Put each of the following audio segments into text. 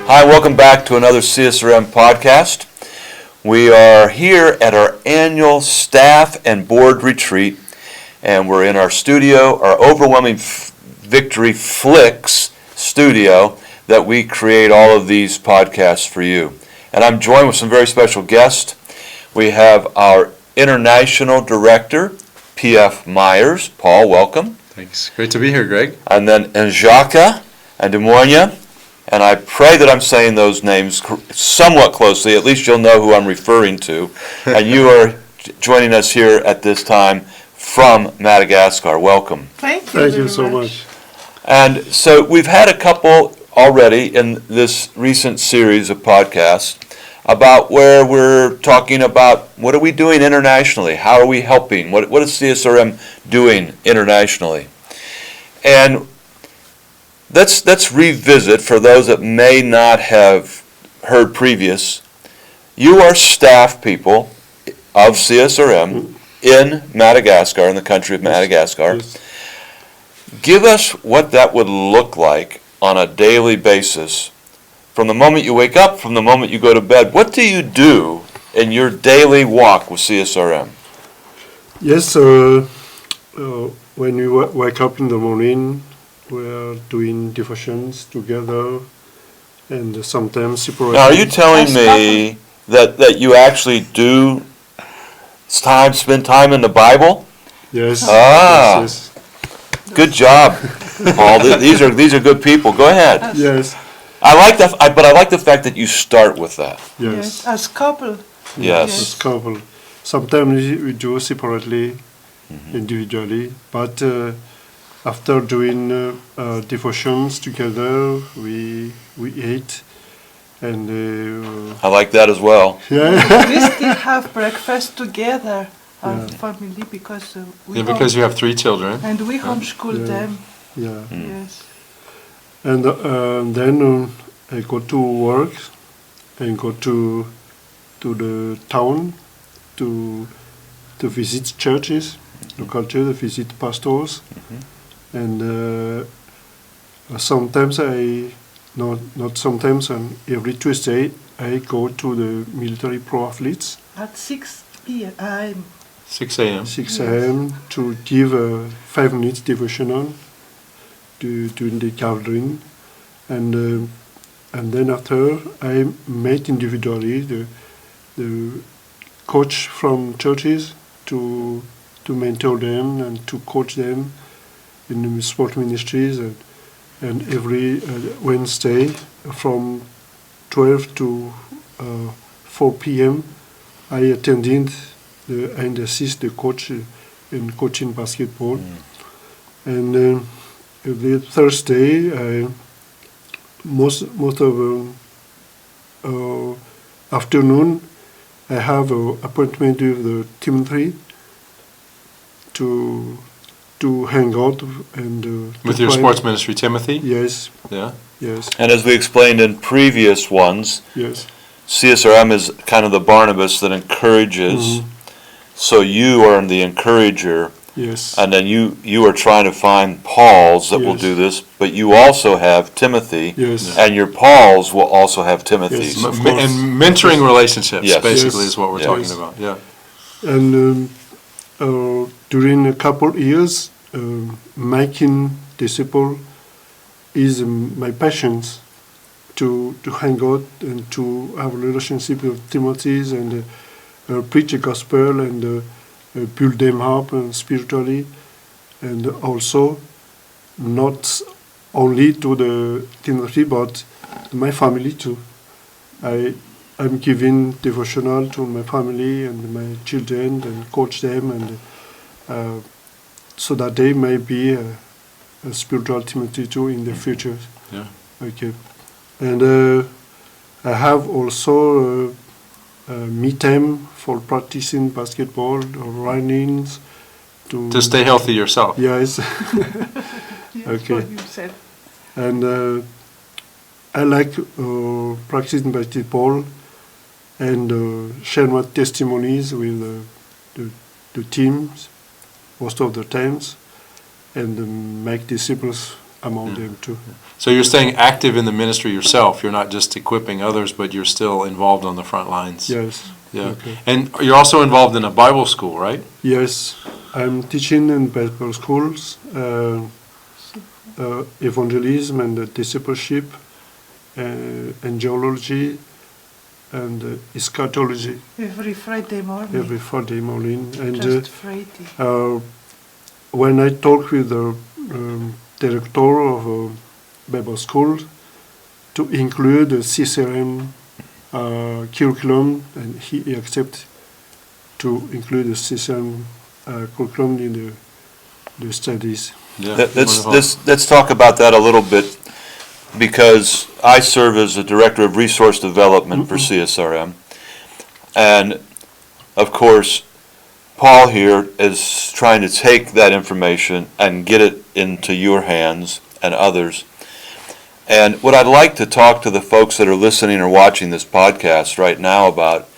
Hi, welcome back to another CSRM podcast. We are here at our annual staff and board retreat, and we're in our studio, our Overwhelming Victory Flicks studio that we create all of these podcasts for you. And I'm joined with some very special guests. We have our International Director, P.F. Meyers. Paul, welcome. Thanks. Great to be here, Greg. And then Njaka and Demonia. And I pray that I'm saying those names somewhat closely. At least you'll know who I'm referring to. And you are joining us here at this time from Madagascar. Welcome. Thank you so much. And so we've had a couple already in this recent series of podcasts about where we're talking about what are we doing internationally? How are we helping? What is CSRM doing internationally? And let's revisit for those that may not have heard previous. You are staff people of CSRM in Madagascar, in the country of Madagascar. Yes. Give us what that would look like on a daily basis from the moment you wake up, from the moment you go to bed. What do you do in your daily walk with CSRM? Yes, when we wake up in the morning, we're doing devotions together and sometimes separately. Now, are you telling me that you actually do spend time in the Bible? Yes. Ah. Yes, Good job, Paul. These are good people. Go ahead. yes. I like the fact that you start with that. Yes. As couple. Yes. As couple. Sometimes we do separately, individually, but after doing devotions together, we eat, and I like that as well. yeah. We still have breakfast together, our family, because Because you have 3 children. and we homeschool Yeah. them. Yeah. Yes. And then I go to work and go to the town to visit churches, local churches, visit pastors, and sometimes not sometimes, and every Tuesday I go to the military pro athletes At 6 p.m. 6 a.m. 6 Yes. a.m. to give a 5 minutes devotional during the gathering, and then after I met individually the coach from churches to mentor them and to coach them in the sport ministries, and every Wednesday from 12 to 4 p.m. I attended and assist the coach in coaching basketball. And every Thursday, most of afternoon, I have an appointment with the team 3 to hang out and With your sports ministry, Timothy? Yes, Yeah. yes, And as we explained in previous ones, yes, CSRM is kind of the Barnabas that encourages. So you are the encourager, yes, and then you are trying to find Pauls that will Yes. do this, but you also have Timothy, yes, and your Pauls will also have Timothy's. Yes. Of course. And mentoring relationships, Yes. basically, Yes. is what we're Yes. talking about. Yeah. And during a couple years, making disciple is my passion. To hang out and to have a relationship with Timothy's and preach the gospel and build them up spiritually, and also not only to the Timothy but my family too. I'm giving devotional to my family and my children and coach them, and so that they may be a spiritual Timothy too in the future. Yeah. Okay. And I have also me time for practicing basketball or running. To stay healthy yourself. Yes. Yes, Okay. what you said. And I like practicing basketball and share my testimonies with the teams most of the times, and make disciples among them too. So you're staying active in the ministry yourself. You're not just equipping others, but you're still involved on the front lines. Yes. Yeah. Okay. And you're also involved in a Bible school, right? Yes, I'm teaching in Bible schools, evangelism and discipleship, angelology, and eschatology Every Friday morning. every Friday morning. And Just Friday. when I talk with the director of Bible school to include the CSRM curriculum, and he accepted to include the CSRM curriculum in the studies. Yeah. Let's talk about that a little bit, because I serve as the Director of Resource Development for CSRM. And, of course, Paul here is trying to take that information and get it into your hands and others. And what I'd like to talk to the folks that are listening or watching this podcast right now about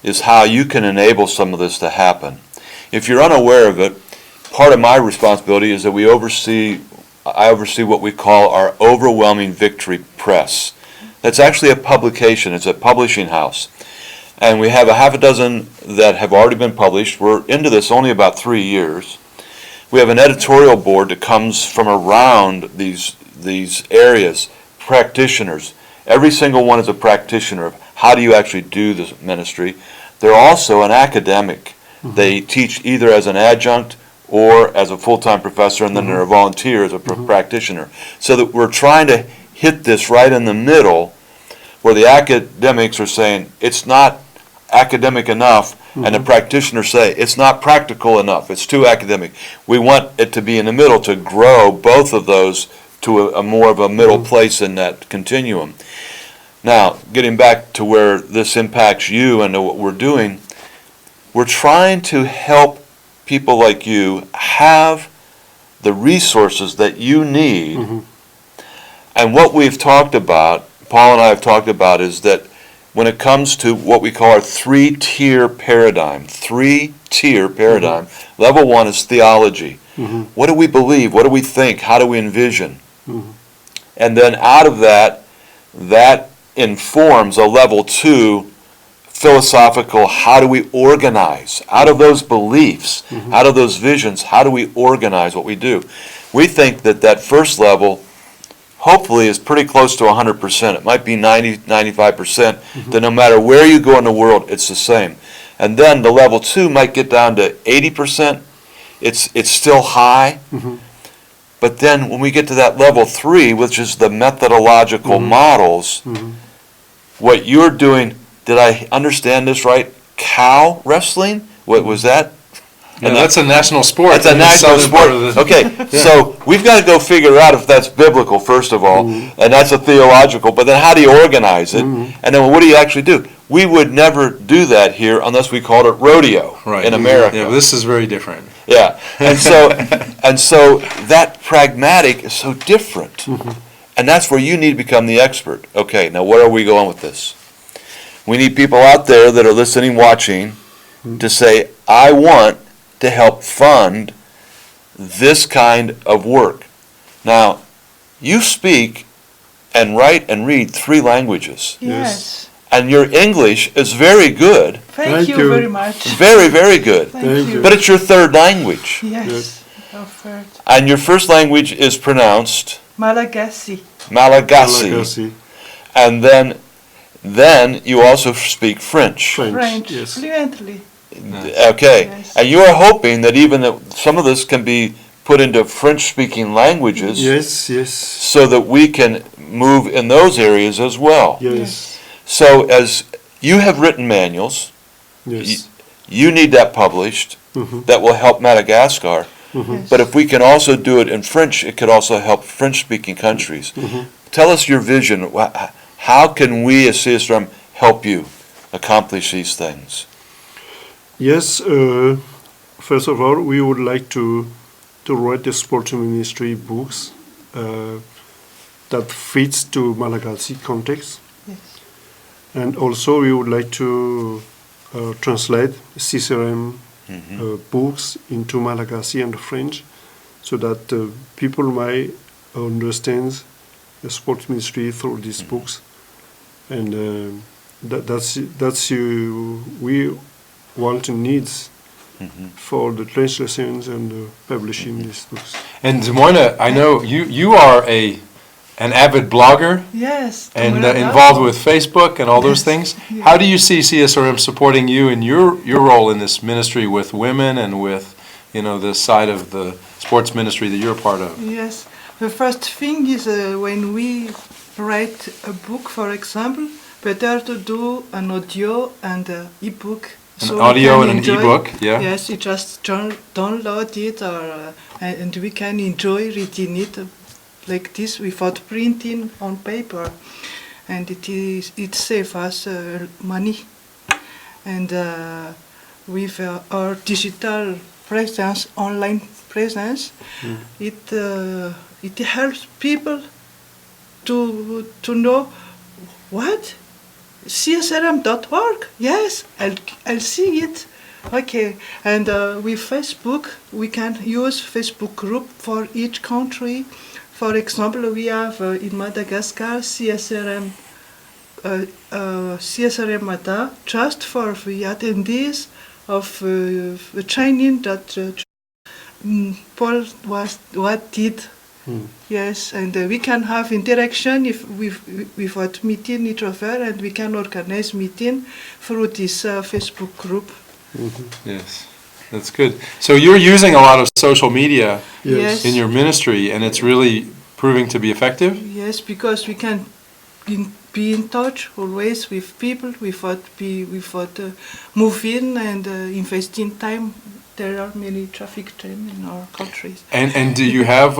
is how you can enable some of this to happen. If you're unaware of it, part of my responsibility is that I oversee what we call our Overwhelming Victory Press. That's actually a publication. It's a publishing house. And we have a half a dozen that have already been published. We're into this only about 3 years. We have an editorial board that comes from around these areas, practitioners. Every single one is a practitioner of how do you actually do this ministry. They're also an academic. They teach either as an adjunct or as a full-time professor, and then they're a volunteer as a practitioner. So that we're trying to hit this right in the middle, where the academics are saying it's not academic enough, and the practitioners say it's not practical enough, it's too academic. We want it to be in the middle, to grow both of those to a more of a middle place in that continuum. Now, getting back to where this impacts you and what we're doing, we're trying to help people like you have the resources that you need. And what we've talked about, Paul and I have talked about, is that when it comes to what we call our three-tier paradigm, level one is theology. What do we believe? What do we think? How do we envision? And then out of that informs a level two philosophical, how do we organize? Out of those beliefs, out of those visions, how do we organize what we do? We think that first level hopefully is pretty close to 100%. It might be 90, 95%, that no matter where you go in the world, it's the same. And then the level two might get down to 80%. It's still high. But then when we get to that level three, which is the methodological models, what you're doing, did I understand this right? Cow wrestling? What was that? Yeah, that's a national sport. That's a in the national southern sport. part of the- Okay, so we've got to go figure out if that's biblical, first of all, and that's a theological, but then how do you organize it? And then what do you actually do? We would never do that here unless we called it rodeo Right. in America. Yeah, this is very different. Yeah, and so that pragmatic is so different, and that's where you need to become the expert. Okay, now where are we going with this? We need people out there that are listening, watching, to say, I want to help fund this kind of work. Now, you speak and write and read 3 languages, Yes. and your English is very good, Thank you you. very much. very, very good. Thank Thank you. you. But it's your third language, Yes. Offered. and your first language is pronounced Malagasy. Malagasy, Malagasy, and then you also speak French. French. Yes. Fluently. Okay, Yes. and you are hoping that even some of this can be put into French-speaking languages, Yes, yes, so that we can move in those areas as well. yes, So as you have written manuals, yes. you need that published. That will help Madagascar. Yes. But if we can also do it in French, it could also help French-speaking countries. Tell us your vision. How can we as CSRM help you accomplish these things? Yes, first of all, we would like to write the sport ministry books that fits to Malagasy context. Yes. And also we would like to translate CSRM books into Malagasy and French, so that people might understands the sports ministry through these books, and that's we want to needs for the translations and publishing these books. And Moina, I know you are an avid blogger Yes. and well, involved with Facebook and all those Yes, things. yeah. How do you see CSRM supporting you in your role in this ministry with women and with, the side of the sports ministry that you're a part of? Yes. The first thing is when we write a book, for example, better to do an audio and an e-book. An we audio can and an enjoy- e-book, yeah. Yes, you just download it, or and we can enjoy reading it like this without printing on paper, and it saves us money. And with our digital presence, online presence, it helps people to know what CSRM.org. Yes, I'll see it. Okay, and with Facebook, we can use Facebook group for each country. For example, we have in Madagascar CSRM Mada, just for the attendees of the training that Paul did. Yes, and we can have interaction without meeting each other, and we can organize meeting through this Facebook group. Yes, that's good. So you're using a lot of social media Yes. in your ministry, and it's really proving to be effective? Yes, because we can be in touch always with people without moving and investing time. There are many traffic jams in our countries. And do you have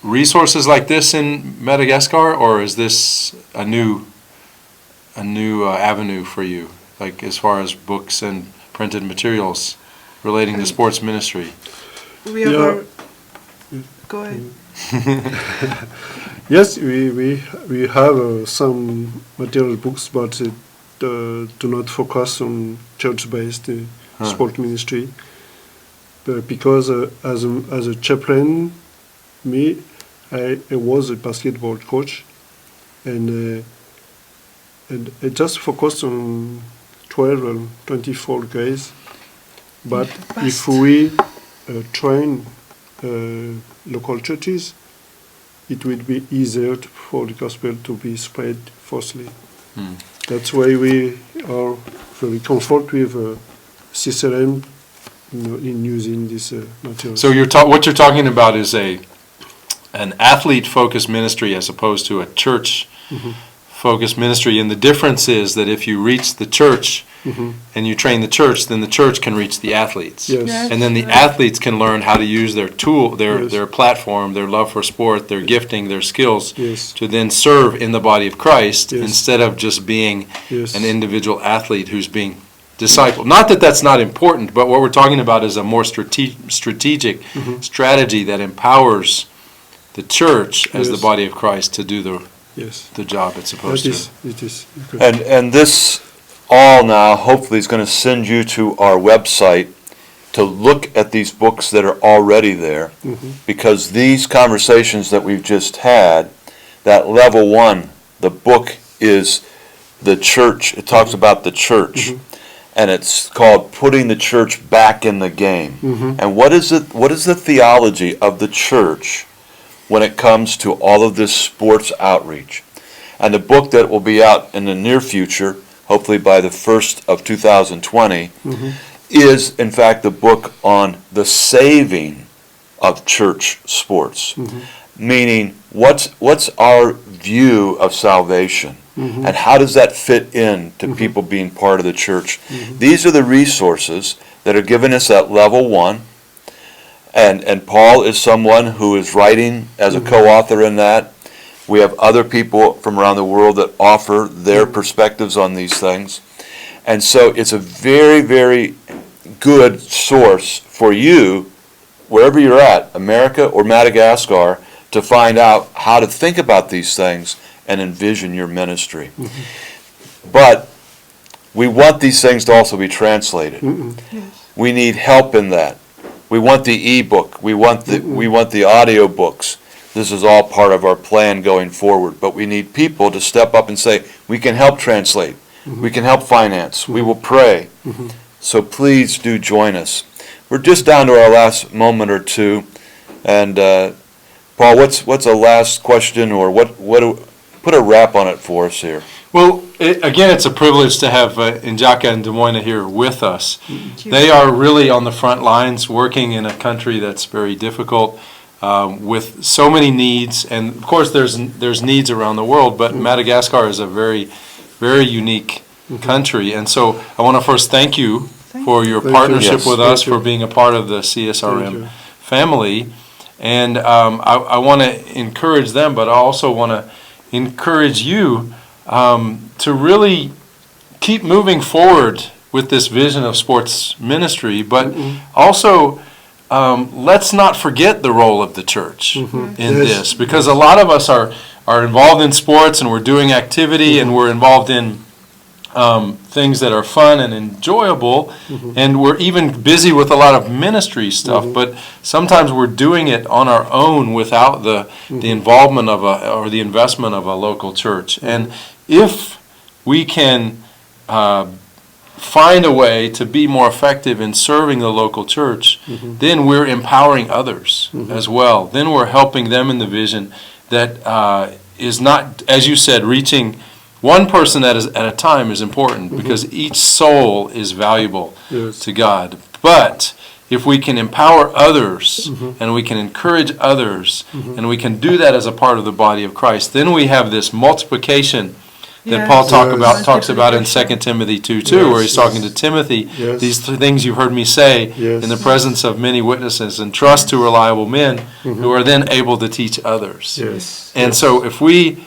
resources like this in Madagascar, or is this a new avenue for you, like as far as books and printed materials relating to sports ministry? We have Yeah. Go ahead. Yes, we have some material books, but do not focus on church-based sport ministry. But because as a chaplain, I was a basketball coach, and I just focused on 12 or 24 guys. But if we train local churches, it will be easier for the gospel to be spread falsely. That's why we are very comfortable with CSRM in using this material. So what you're talking about is an athlete-focused ministry as opposed to a church-focused ministry, and the difference is that if you reach the church and you train the church, then the church can reach the athletes. Yes. Yes. And then the Right. athletes can learn how to use their tool, Yes. their platform, their love for sport, their gifting, their skills, Yes. to then serve in the body of Christ Yes. instead of just being Yes. an individual athlete who's being discipled. Not that that's not important, but what we're talking about is a more strategic strategy that empowers the church as the Yes. body of Christ to do Yes. the job it's supposed to. It is. And this all now hopefully is going to send you to our website to look at these books that are already there, because these conversations that we've just had, that level one, the book is the church. It talks about the church, and it's called Putting the Church Back in the Game. And what is it? What is the theology of the church when it comes to all of this sports outreach? And the book that will be out in the near future, hopefully by the 1st of 2020, is in fact the book on the saving of church sports. Meaning, what's our view of salvation? And how does that fit in to people being part of the church? These are the resources that are giving us at level one. And Paul is someone who is writing as a co-author in that. We have other people from around the world that offer their perspectives on these things. And so it's a very, very good source for you, wherever you're at, America or Madagascar, to find out how to think about these things and envision your ministry. But we want these things to also be translated. Yes. We need help in that. We want the e-book. We want the audio books. This is all part of our plan going forward. But we need people to step up and say, we can help translate. We can help finance. We will pray. So please do join us. We're just down to our last moment or two. And Paul, what's a last question, or what put a wrap on it for us here? Well, again, it's a privilege to have Injaka and Des Moines here with us. They are really on the front lines, working in a country that's very difficult, with so many needs. And of course, there's needs around the world, but Madagascar is a very, very unique country. And so I want to first thank you for your partnership with us, for being a part of the CSRM family. And I want to encourage them, but I also want to encourage you to really keep moving forward with this vision of sports ministry, but also let's not forget the role of the church in this, because a lot of us are involved in sports, and we're doing activity, and we're involved in things that are fun and enjoyable, and we're even busy with a lot of ministry stuff, but sometimes we're doing it on our own without the involvement of or the investment of a local church. And if we can find a way to be more effective in serving the local church, then we're empowering others as well. Then we're helping them in the vision that is not, as you said, reaching one person at a time is important, because each soul is valuable to God. But if we can empower others, and we can encourage others, and we can do that as a part of the body of Christ, then we have this multiplication that Paul talks about in 2 Timothy 2:2, where he's talking to Timothy, these things you've heard me say in the presence of many witnesses, and trust to reliable men who are then able to teach others. And so if we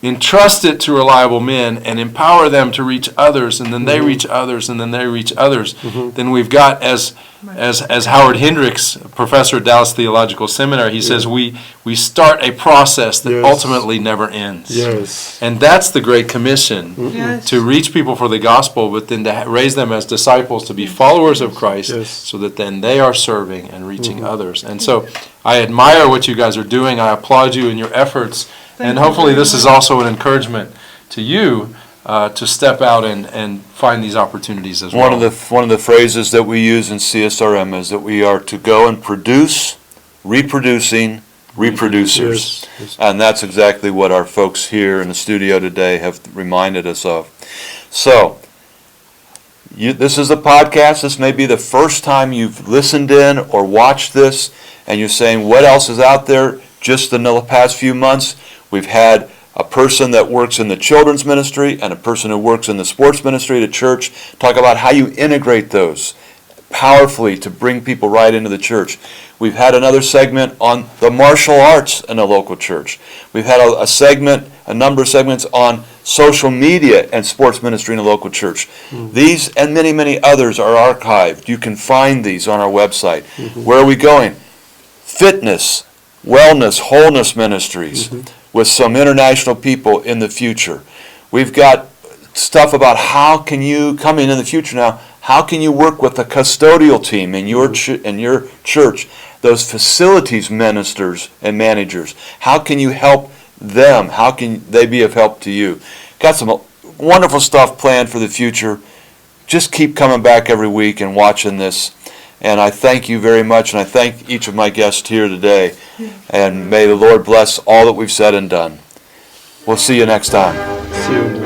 entrust it to reliable men and empower them to reach others, and then they reach others, and then they reach others, then we've got, as Howard Hendricks, professor at Dallas Theological Seminary, he says, we start a process that ultimately never ends. And that's the Great Commission, to reach people for the gospel, but then to raise them as disciples, to be followers of Christ, so that then they are serving and reaching others. And so I admire what you guys are doing. I applaud you in your efforts. And hopefully this is also an encouragement to you to step out and find these opportunities as well. One of the phrases that we use in CSRM is that we are to go and produce, reproducing reproducers. And that's exactly what our folks here in the studio today have reminded us of. So, this is a podcast. This may be the first time you've listened in or watched this, and you're saying, what else is out there? Just in the past few months, we've had a person that works in the children's ministry and a person who works in the sports ministry at a church talk about how you integrate those powerfully to bring people right into the church. We've had another segment on the martial arts in a local church. We've had a number of segments on social media and sports ministry in a local church. These and many, many others are archived. You can find these on our website. Where are we going? Fitness, wellness, wholeness ministries with some international people in the future. We've got stuff about how can you, coming in the future now, how can you work with the custodial team in your church, those facilities ministers and managers? How can you help them? How can they be of help to you? Got some wonderful stuff planned for the future. Just keep coming back every week and watching this. And I thank you very much, and I thank each of my guests here today. And may the Lord bless all that we've said and done. We'll see you next time. See you.